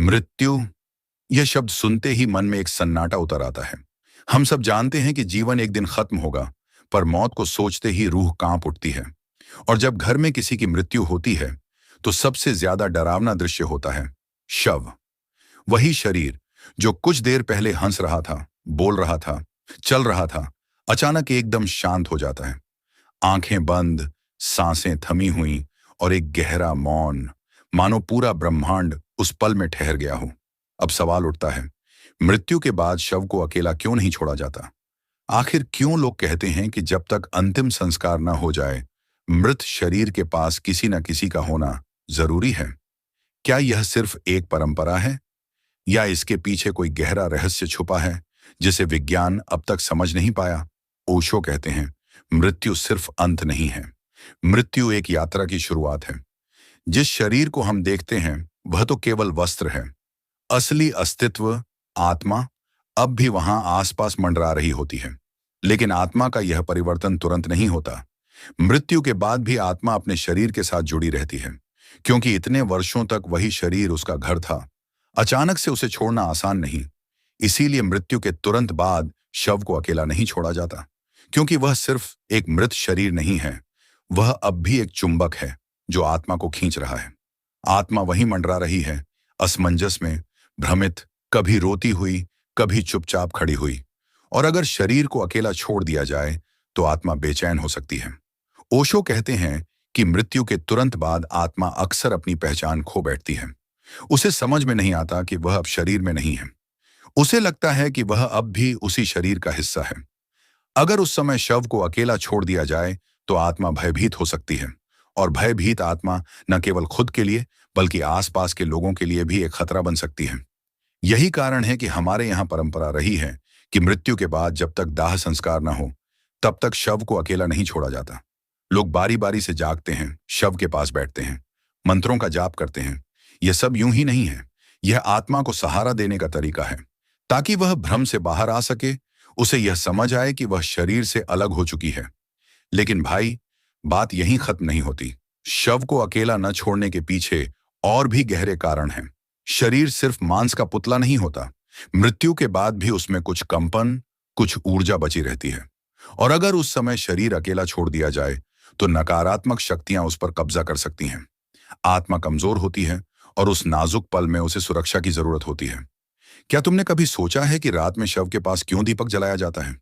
मृत्यु, यह शब्द सुनते ही मन में एक सन्नाटा उतर आता है। हम सब जानते हैं कि जीवन एक दिन खत्म होगा, पर मौत को सोचते ही रूह कांप उठती है। और जब घर में किसी की मृत्यु होती है, तो सबसे ज्यादा डरावना दृश्य होता है शव। वही शरीर जो कुछ देर पहले हंस रहा था, बोल रहा था, चल रहा था, अचानक एकदम शांत हो जाता है। आंखें बंद, सांसें थमी हुई और एक गहरा मौन, मानो पूरा ब्रह्मांड उस पल में ठहर गया हो। अब सवाल उठता है, मृत्यु के बाद शव को अकेला क्यों नहीं छोड़ा जाता? आखिर क्यों लोग कहते हैं कि जब तक अंतिम संस्कार न हो जाए, मृत शरीर के पास किसी न किसी का होना जरूरी है? क्या यह सिर्फ एक परंपरा है, या इसके पीछे कोई गहरा रहस्य छुपा है जिसे विज्ञान अब तक समझ नहीं पाया? ओशो कहते हैं, मृत्यु सिर्फ अंत नहीं है, मृत्यु एक यात्रा की शुरुआत है। जिस शरीर को हम देखते हैं वह तो केवल वस्त्र है। असली अस्तित्व, आत्मा, अब भी वहां आसपास मंडरा रही होती है। लेकिन आत्मा का यह परिवर्तन तुरंत नहीं होता। मृत्यु के बाद भी आत्मा अपने शरीर के साथ जुड़ी रहती है, क्योंकि इतने वर्षों तक वही शरीर उसका घर था। अचानक से उसे छोड़ना आसान नहीं। इसीलिए मृत्यु के तुरंत बाद शव को अकेला नहीं छोड़ा जाता, क्योंकि वह सिर्फ एक मृत शरीर नहीं है, वह अब भी एक चुंबक है जो आत्मा को खींच रहा है। आत्मा वहीं मंडरा रही है, असमंजस में, भ्रमित, कभी रोती हुई, कभी चुपचाप खड़ी हुई। और अगर शरीर को अकेला छोड़ दिया जाए तो आत्मा बेचैन हो सकती है। ओशो कहते हैं कि मृत्यु के तुरंत बाद आत्मा अक्सर अपनी पहचान खो बैठती है। उसे समझ में नहीं आता कि वह अब शरीर में नहीं है। उसे लगता है कि वह अब भी उसी शरीर का हिस्सा है। अगर उस समय शव को अकेला छोड़ दिया जाए तो आत्मा भयभीत हो सकती है, और भयभीत आत्मा न केवल खुद के लिए बल्कि आसपास के लोगों के लिए भी एक खतरा बन सकती है। यही कारण है कि हमारे यहाँ परंपरा रही है कि मृत्यु के बाद जब तक दाह संस्कार न हो, तब तक शव को अकेला नहीं छोड़ा जाता। लोग बारी बारी से जागते हैं, शव के पास बैठते हैं, मंत्रों का जाप करते हैं। यह सब यूं ही नहीं है, यह आत्मा को सहारा देने का तरीका है, ताकि वह भ्रम से बाहर आ सके, उसे यह समझ आए कि वह शरीर से अलग हो चुकी है। लेकिन भाई, बात यहीं खत्म नहीं होती। शव को अकेला न छोड़ने के पीछे और भी गहरे कारण हैं। शरीर सिर्फ मांस का पुतला नहीं होता। मृत्यु के बाद भी उसमें कुछ कंपन, कुछ ऊर्जा बची रहती है। और अगर उस समय शरीर अकेला छोड़ दिया जाए तो नकारात्मक शक्तियां उस पर कब्जा कर सकती हैं। आत्मा कमजोर होती है और उस नाजुक पल में उसे सुरक्षा की जरूरत होती है। क्या तुमने कभी सोचा है कि रात में शव के पास क्यों दीपक जलाया जाता है?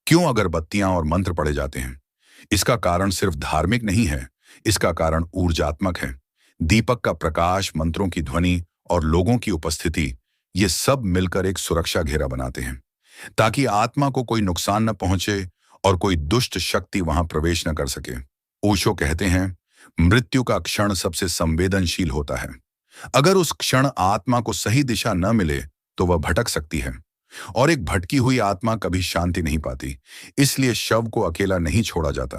क्यों अगरबत्तियां और मंत्र पढ़े जाते हैं? इसका कारण सिर्फ धार्मिक नहीं है, इसका कारण ऊर्जात्मक है। दीपक का प्रकाश, मंत्रों की ध्वनि और लोगों की उपस्थिति, ये सब मिलकर एक सुरक्षा घेरा बनाते हैं, ताकि आत्मा को कोई नुकसान न पहुंचे और कोई दुष्ट शक्ति वहां प्रवेश न कर सके। ओशो कहते हैं, मृत्यु का क्षण सबसे संवेदनशील होता है। अगर उस क्षण आत्मा को सही दिशा न मिले तो वह भटक सकती है, और एक भटकी हुई आत्मा कभी शांति नहीं पाती। इसलिए शव को अकेला नहीं छोड़ा जाता,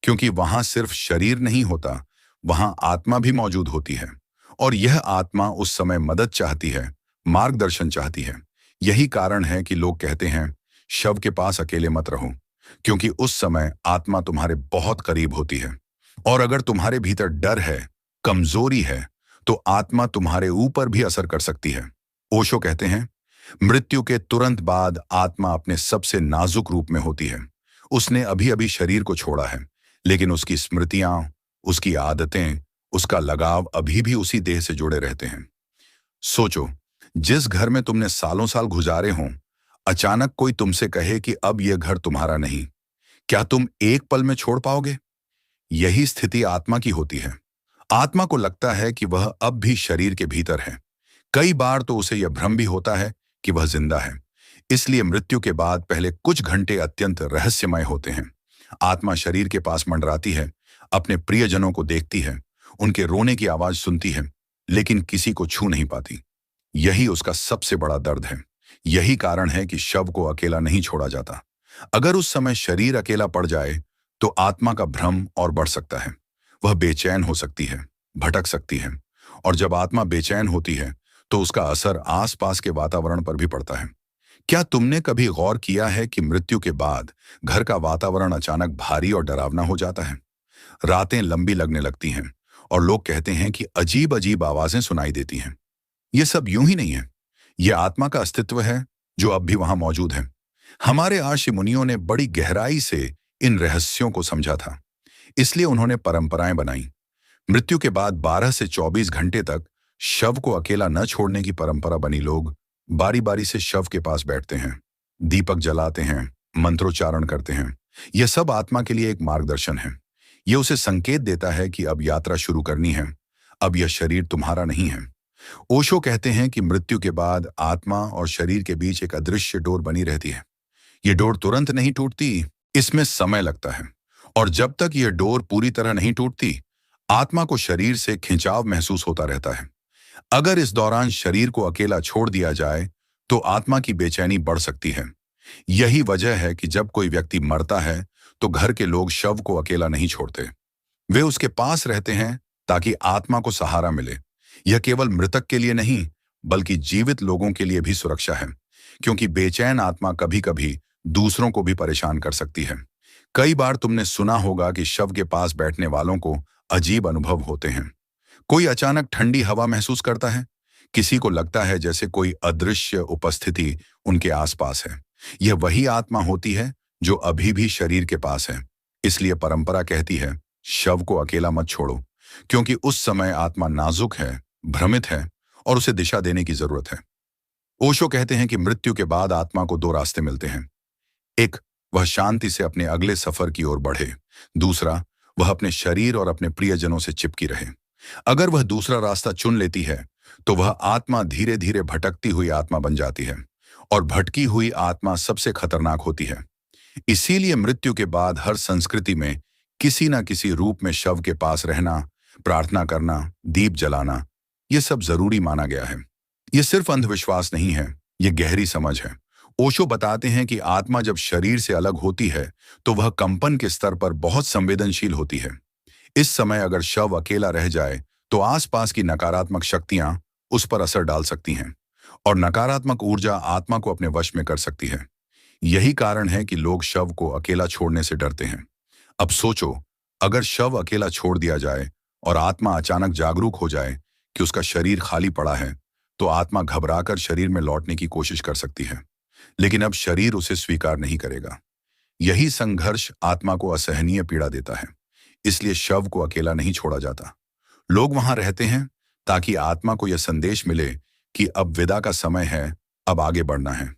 क्योंकि वहां सिर्फ शरीर नहीं होता, वहां आत्मा भी मौजूद होती है। और यह आत्मा उस समय मदद चाहती है, मार्गदर्शन चाहती है। यही कारण है कि लोग कहते हैं, शव के पास अकेले मत रहो, क्योंकि उस समय आत्मा तुम्हारे बहुत करीब होती है। और अगर तुम्हारे भीतर डर है, कमजोरी है, तो आत्मा तुम्हारे ऊपर भी असर कर सकती है। ओशो कहते हैं, मृत्यु के तुरंत बाद आत्मा अपने सबसे नाजुक रूप में होती है। उसने अभी अभी शरीर को छोड़ा है, लेकिन उसकी स्मृतियां, उसकी आदतें, उसका लगाव अभी भी उसी देह से जुड़े रहते हैं। सोचो, जिस घर में तुमने सालों साल गुजारे हों, अचानक कोई तुमसे कहे कि अब यह घर तुम्हारा नहीं, क्या तुम एक पल में छोड़ पाओगे? यही स्थिति आत्मा की होती है। आत्मा को लगता है कि वह अब भी शरीर के भीतर है। कई बार तो उसे यह भ्रम भी होता है कि वह जिंदा है। इसलिए मृत्यु के बाद पहले कुछ घंटे अत्यंत रहस्यमय होते हैं। आत्मा शरीर के पास मंडराती है, अपने प्रियजनों को देखती है, उनके रोने की आवाज सुनती है, लेकिन किसी को छू नहीं पाती। यही उसका सबसे बड़ा दर्द है। यही कारण है कि शव को अकेला नहीं छोड़ा जाता। अगर उस समय शरीर अकेला पड़ जाए तो आत्मा का भ्रम और बढ़ सकता है। वह बेचैन हो सकती है, भटक सकती है, और जब आत्मा बेचैन होती है तो उसका असर आसपास के वातावरण पर भी पड़ता है। क्या तुमने कभी गौर किया है कि मृत्यु के बाद घर का वातावरण अचानक भारी और डरावना हो जाता है? रातें लंबी लगने लगती हैं और लोग कहते हैं कि अजीब अजीब आवाजें सुनाई देती हैं। ये सब यूं ही नहीं है। ये आत्मा का अस्तित्व है जो अब भी वहां मौजूद है। हमारे आर्षि मुनियों ने बड़ी गहराई से इन रहस्यों को समझा था, इसलिए उन्होंने परंपराएं बनाई। मृत्यु के बाद 12 से 24 घंटे तक शव को अकेला न छोड़ने की परंपरा बनी। लोग बारी बारी से शव के पास बैठते हैं, दीपक जलाते हैं, मंत्रोच्चारण करते हैं। यह सब आत्मा के लिए एक मार्गदर्शन है। यह उसे संकेत देता है कि अब यात्रा शुरू करनी है, अब यह शरीर तुम्हारा नहीं है। ओशो कहते हैं कि मृत्यु के बाद आत्मा और शरीर के बीच एक अदृश्य डोर बनी रहती है। यह डोर तुरंत नहीं टूटती, इसमें समय लगता है। और जब तक यह डोर पूरी तरह नहीं टूटती, आत्मा को शरीर से खिंचाव महसूस होता रहता है। अगर इस दौरान शरीर को अकेला छोड़ दिया जाए तो आत्मा की बेचैनी बढ़ सकती है। यही वजह है कि जब कोई व्यक्ति मरता है तो घर के लोग शव को अकेला नहीं छोड़ते। वे उसके पास रहते हैं ताकि आत्मा को सहारा मिले। यह केवल मृतक के लिए नहीं, बल्कि जीवित लोगों के लिए भी सुरक्षा है, क्योंकि बेचैन आत्मा कभी कभी दूसरों को भी परेशान कर सकती है। कई बार तुमने सुना होगा कि शव के पास बैठने वालों को अजीब अनुभव होते हैं। कोई अचानक ठंडी हवा महसूस करता है, किसी को लगता है जैसे कोई अदृश्य उपस्थिति उनके आसपास है। यह वही आत्मा होती है जो अभी भी शरीर के पास है। इसलिए परंपरा कहती है, शव को अकेला मत छोड़ो, क्योंकि उस समय आत्मा नाजुक है, भ्रमित है और उसे दिशा देने की जरूरत है। ओशो कहते हैं कि मृत्यु के बाद आत्मा को दो रास्ते मिलते हैं। एक, वह शांति से अपने अगले सफर की ओर बढ़े। दूसरा, वह अपने शरीर और अपने प्रियजनों से चिपकी रहे। अगर वह दूसरा रास्ता चुन लेती है तो वह आत्मा धीरे धीरे भटकती हुई आत्मा बन जाती है, और भटकी हुई आत्मा सबसे खतरनाक होती है। इसीलिए मृत्यु के बाद हर संस्कृति में किसी न किसी रूप में शव के पास रहना, प्रार्थना करना, दीप जलाना, यह सब जरूरी माना गया है। यह सिर्फ अंधविश्वास नहीं है, यह गहरी समझ है। ओशो बताते हैं कि आत्मा जब शरीर से अलग होती है तो वह कंपन के स्तर पर बहुत संवेदनशील होती है। इस समय अगर शव अकेला रह जाए तो आसपास की नकारात्मक शक्तियां उस पर असर डाल सकती हैं, और नकारात्मक ऊर्जा आत्मा को अपने वश में कर सकती है। यही कारण है कि लोग शव को अकेला छोड़ने से डरते हैं। अब सोचो, अगर शव अकेला छोड़ दिया जाए और आत्मा अचानक जागरूक हो जाए कि उसका शरीर खाली पड़ा है, तो आत्मा घबराकर शरीर में लौटने की कोशिश कर सकती है, लेकिन अब शरीर उसे स्वीकार नहीं करेगा। यही संघर्ष आत्मा को असहनीय पीड़ा देता है। इसलिए शव को अकेला नहीं छोड़ा जाता। लोग वहां रहते हैं ताकि आत्मा को यह संदेश मिले कि अब विदा का समय है, अब आगे बढ़ना है।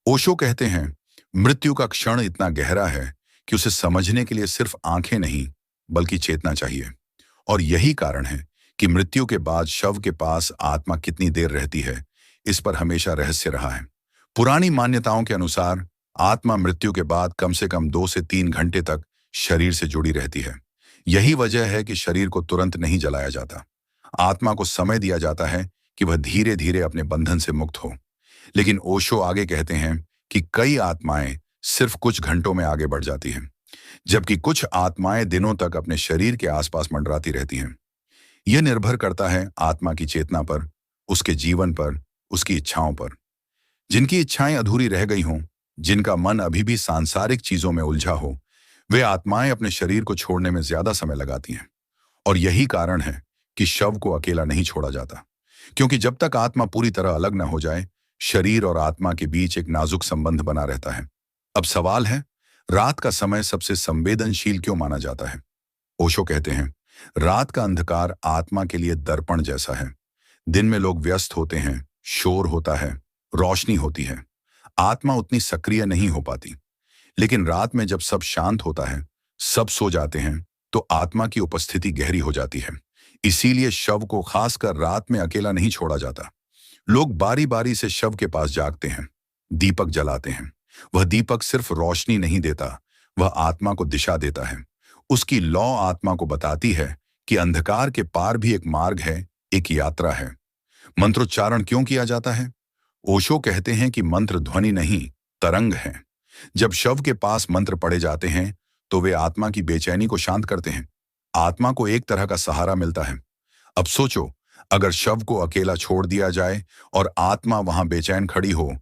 ओशो कहते हैं, मृत्यु का क्षण इतना गहरा है कि उसे समझने के लिए सिर्फ आंखें नहीं, बल्कि चेतना चाहिए। और यही कारण है कि मृत्यु के बाद शव के पास आत्मा कितनी देर रहती है, इस पर हमेशा रहस्य रहा है। पुरानी मान्यताओं के अनुसार आत्मा मृत्यु के बाद कम से कम 2 से 3 घंटे तक शरीर से जुड़ी रहती है। यही वजह है कि शरीर को तुरंत नहीं जलाया जाता। आत्मा को समय दिया जाता है कि वह धीरे धीरे अपने बंधन से मुक्त हो। लेकिन ओशो आगे कहते हैं कि कई आत्माएं सिर्फ कुछ घंटों में आगे बढ़ जाती हैं, जबकि कुछ आत्माएं दिनों तक अपने शरीर के आसपास मंडराती रहती हैं। यह निर्भर करता है आत्मा की चेतना पर, उसके जीवन पर, उसकी इच्छाओं पर। जिनकी इच्छाएं अधूरी रह गई हों, जिनका मन अभी भी सांसारिक चीजों में उलझा हो, वे आत्माएं अपने शरीर को छोड़ने में ज्यादा समय लगाती हैं। और यही कारण है कि शव को अकेला नहीं छोड़ा जाता, क्योंकि जब तक आत्मा पूरी तरह अलग न हो जाए, शरीर और आत्मा के बीच एक नाजुक संबंध बना रहता है। अब सवाल है, रात का समय सबसे संवेदनशील क्यों माना जाता है? ओशो कहते हैं, रात का अंधकार आत्मा के लिए दर्पण जैसा है। दिन में लोग व्यस्त होते हैं, शोर होता है, रोशनी होती है, आत्मा उतनी सक्रिय नहीं हो पाती। लेकिन रात में जब सब शांत होता है, सब सो जाते हैं, तो आत्मा की उपस्थिति गहरी हो जाती है। इसीलिए शव को खासकर रात में अकेला नहीं छोड़ा जाता। लोग बारी बारी से शव के पास जागते हैं, दीपक जलाते हैं। वह दीपक सिर्फ रोशनी नहीं देता, वह आत्मा को दिशा देता है। उसकी लौ आत्मा को बताती है कि अंधकार के पार भी एक मार्ग है, एक यात्रा है। मंत्रोच्चारण क्यों किया जाता है? ओशो कहते हैं कि मंत्र ध्वनि नहीं, तरंग है। जब शव के पास मंत्र पढ़े जाते हैं तो वे आत्मा की बेचैनी को शांत करते हैं। आत्मा को एक तरह का सहारा मिलता है। अब सोचो, अगर शव को अकेला छोड़ दिया जाए और आत्मा वहां बेचैन खड़ी हो,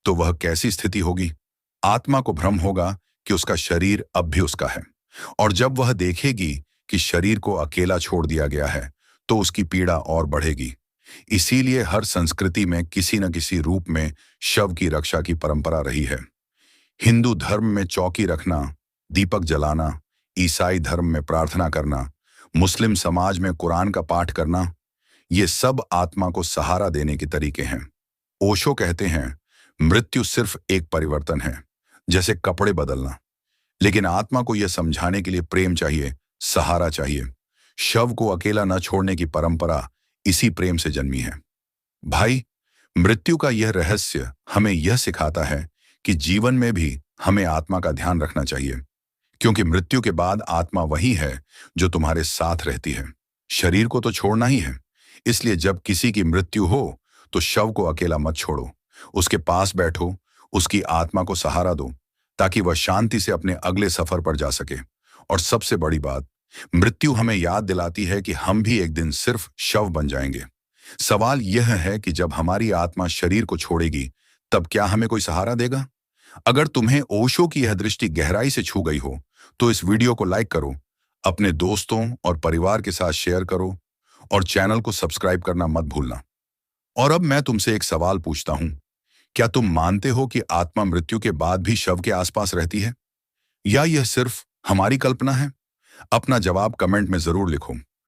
तो वह कैसी स्थिति होगी? आत्मा को भ्रम होगा कि उसका शरीर अब भी उसका है, और जब वह देखेगी कि शरीर को अकेला छोड़ दिया गया है, तो उसकी पीड़ा और बढ़ेगी। इसीलिए हर संस्कृति में किसी न किसी रूप में शव की रक्षा की परंपरा रही है। हिंदू धर्म में चौकी रखना, दीपक जलाना, ईसाई धर्म में प्रार्थना करना, मुस्लिम समाज में कुरान का पाठ करना, ये सब आत्मा को सहारा देने के तरीके हैं। ओशो कहते हैं, मृत्यु सिर्फ एक परिवर्तन है, जैसे कपड़े बदलना। लेकिन आत्मा को यह समझाने के लिए प्रेम चाहिए, सहारा चाहिए। शव को अकेला न छोड़ने की परंपरा इसी प्रेम से जन्मी है। भाई, मृत्यु का यह रहस्य हमें यह सिखाता है कि जीवन में भी हमें आत्मा का ध्यान रखना चाहिए, क्योंकि मृत्यु के बाद आत्मा वही है जो तुम्हारे साथ रहती है। शरीर को तो छोड़ना ही है, इसलिए जब किसी की मृत्यु हो तो शव को अकेला मत छोड़ो, उसके पास बैठो, उसकी आत्मा को सहारा दो, ताकि वह शांति से अपने अगले सफर पर जा सके। और सबसे बड़ी बात, मृत्यु हमें याद दिलाती है कि हम भी एक दिन सिर्फ शव बन जाएंगे। सवाल यह है कि जब हमारी आत्मा शरीर को छोड़ेगी, तब क्या हमें कोई सहारा देगा? अगर तुम्हें ओशो की यह दृष्टि गहराई से छू गई हो, तो इस वीडियो को लाइक करो, अपने दोस्तों और परिवार के साथ शेयर करो, और चैनल को सब्सक्राइब करना मत भूलना। और अब मैं तुमसे एक सवाल पूछता हूं, क्या तुम मानते हो कि आत्मा मृत्यु के बाद भी शव के आसपास रहती है, या यह सिर्फ हमारी कल्पना है? अपना जवाब कमेंट में जरूर लिखो।